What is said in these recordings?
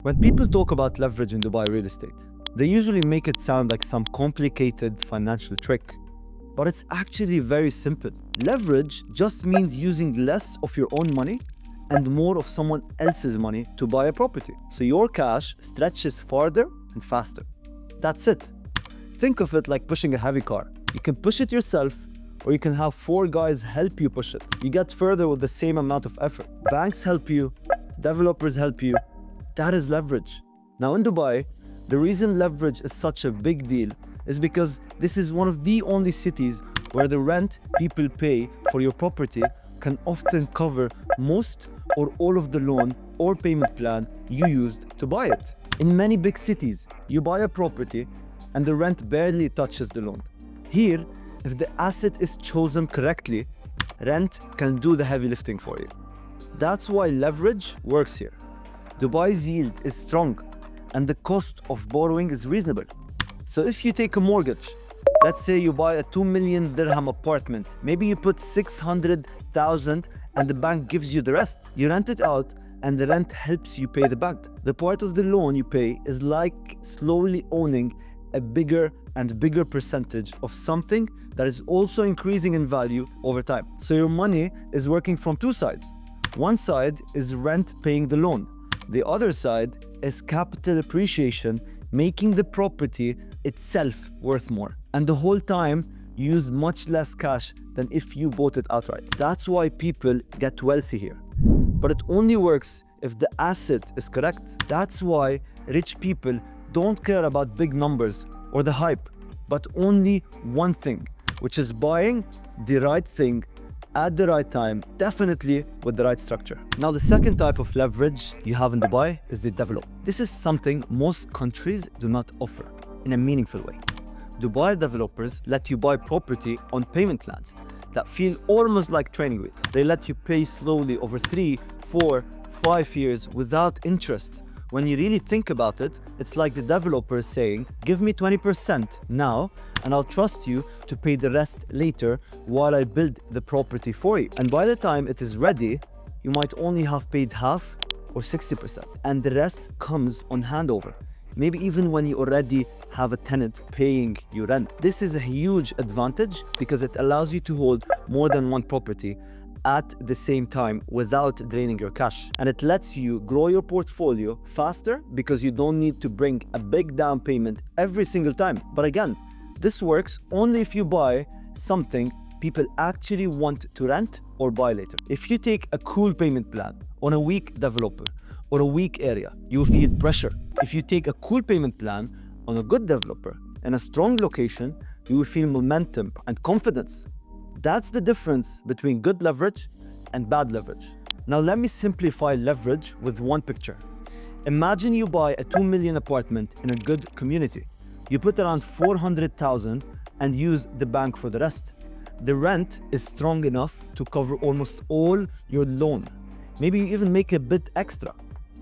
When people talk about leverage in Dubai real estate, they usually make it sound like some complicated financial trick. But it's actually very simple. Leverage just means using less of your own money and more of someone else's money to buy a property. So your cash stretches farther and faster. That's it. Think of it like pushing a heavy car. You can push it yourself, or you can have 4 guys help you push it. You get further with the same amount of effort. Banks help you, developers help you. That is leverage. Now in Dubai, the reason leverage is such a big deal is because this is one of the only cities where the rent people pay for your property can often cover most or all of the loan or payment plan you used to buy it. In many big cities, you buy a property and the rent barely touches the loan. Here, if the asset is chosen correctly, rent can do the heavy lifting for you. That's why leverage works here. Dubai's yield is strong and the cost of borrowing is reasonable. So if you take a mortgage, let's say you buy a 2 million dirham apartment, maybe you put 600,000 and the bank gives you the rest. You rent it out and the rent helps you pay the bank. The part of the loan you pay is like slowly owning a bigger and bigger percentage of something that is also increasing in value over time. So your money is working from 2 sides. One side is rent paying the loan. The other side is capital appreciation, making the property itself worth more. And the whole time, you use much less cash than if you bought it outright. That's why people get wealthy here. But it only works if the asset is correct. That's why rich people don't care about big numbers or the hype, but only one thing, which is buying the right thing at the right time, definitely with the right structure. Now, the second type of leverage you have in Dubai is the develop. This is something most countries do not offer in a meaningful way. Dubai developers let you buy property on payment plans that feel almost like training wheels. They let you pay slowly over 3, 4, 5 years without interest. When you really think about it, it's like the developer saying, give me 20% now and I'll trust you to pay the rest later while I build the property for you. And by the time it is ready, you might only have paid half or 60%, and the rest comes on handover. Maybe even when you already have a tenant paying you rent. This is a huge advantage because it allows you to hold more than one property at the same time without draining your cash. And it lets you grow your portfolio faster because you don't need to bring a big down payment every single time. But again, this works only if you buy something people actually want to rent or buy later. If you take a cool payment plan on a weak developer or a weak area, you will feel pressure. If you take a cool payment plan on a good developer in a strong location, you will feel momentum and confidence. That's the difference between good leverage and bad leverage. Now let me simplify leverage with one picture. Imagine you buy a 2 million apartment in a good community. You put around 400,000 and use the bank for the rest. The rent is strong enough to cover almost all your loan. Maybe you even make a bit extra.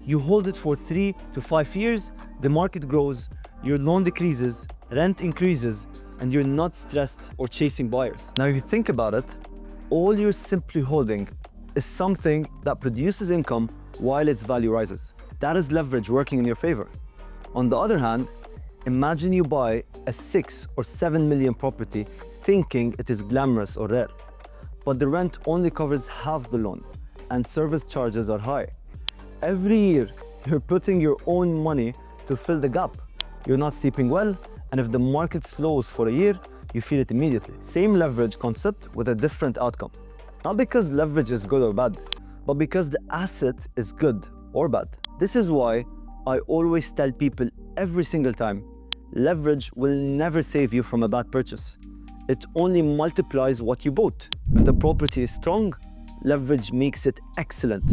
You hold it for 3 to 5 years, the market grows, your loan decreases, rent increases, and you're not stressed or chasing buyers. Now, if you think about it, all you're simply holding is something that produces income while its value rises. That is leverage working in your favor. On the other hand, imagine you buy a 6 or 7 million property thinking it is glamorous or rare, but the rent only covers half the loan and service charges are high. Every year, you're putting your own money to fill the gap. You're not sleeping well, and if the market slows for a year, you feel it immediately. Same leverage concept with a different outcome. Not because leverage is good or bad, but because the asset is good or bad. This is why I always tell people every single time, leverage will never save you from a bad purchase. It only multiplies what you bought. If the property is strong, leverage makes it excellent.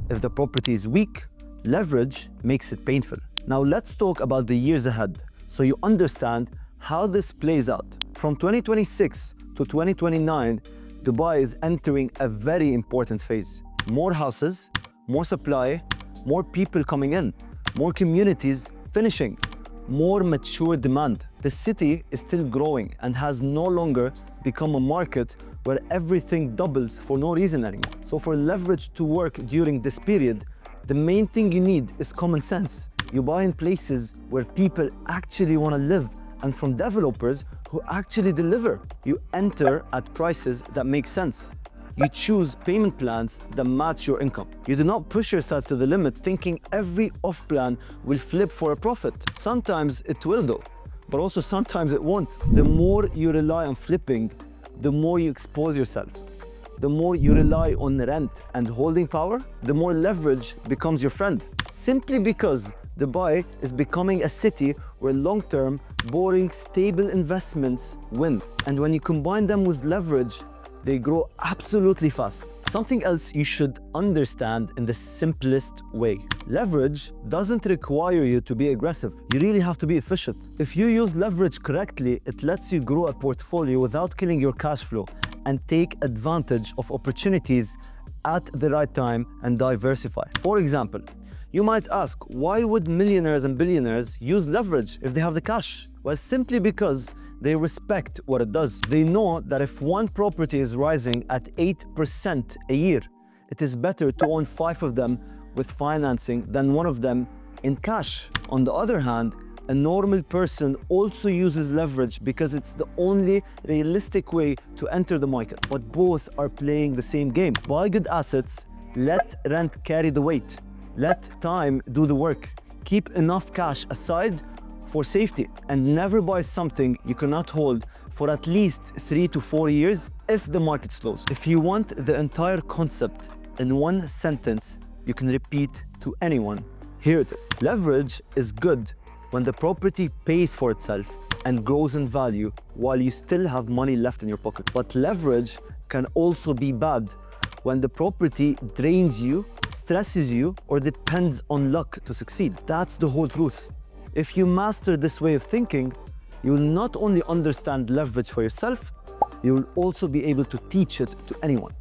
If the property is weak, leverage makes it painful. Now let's talk about the years ahead, so you understand how this plays out. From 2026 to 2029, Dubai is entering a very important phase. More houses, more supply, more people coming in, more communities finishing, more mature demand. The city is still growing and has no longer become a market where everything doubles for no reason anymore. So for leverage to work during this period, The main thing you need is common sense. You buy in places where people actually want to live and from developers who actually deliver. You enter at prices that make sense. You choose payment plans that match your income. You do not push yourself to the limit thinking every off plan will flip for a profit. Sometimes it will though, but also sometimes it won't. The more you rely on flipping, the more you expose yourself. The more you rely on rent and holding power, the more leverage becomes your friend. Simply because Dubai is becoming a city where long-term, boring, stable investments win. And when you combine them with leverage, they grow absolutely fast. Something else you should understand in the simplest way. Leverage doesn't require you to be aggressive. You really have to be efficient. If you use leverage correctly, it lets you grow a portfolio without killing your cash flow and take advantage of opportunities at the right time and diversify. For example, you might ask, why would millionaires and billionaires use leverage if they have the cash? Well, simply because they respect what it does. They know that if one property is rising at 8% a year, it is better to own 5 of them with financing than one of them in cash. On the other hand, a normal person also uses leverage because it's the only realistic way to enter the market. But both are playing the same game. Buy good assets, let rent carry the weight. Let time do the work. Keep enough cash aside for safety and never buy something you cannot hold for at least 3 to 4 years if the market slows. If you want the entire concept in one sentence you can repeat to anyone, here it is. Leverage is good when the property pays for itself and grows in value while you still have money left in your pocket. But leverage can also be bad when the property drains you, stresses you, or depends on luck to succeed. That's the whole truth. If you master this way of thinking, you will not only understand leverage for yourself, you will also be able to teach it to anyone.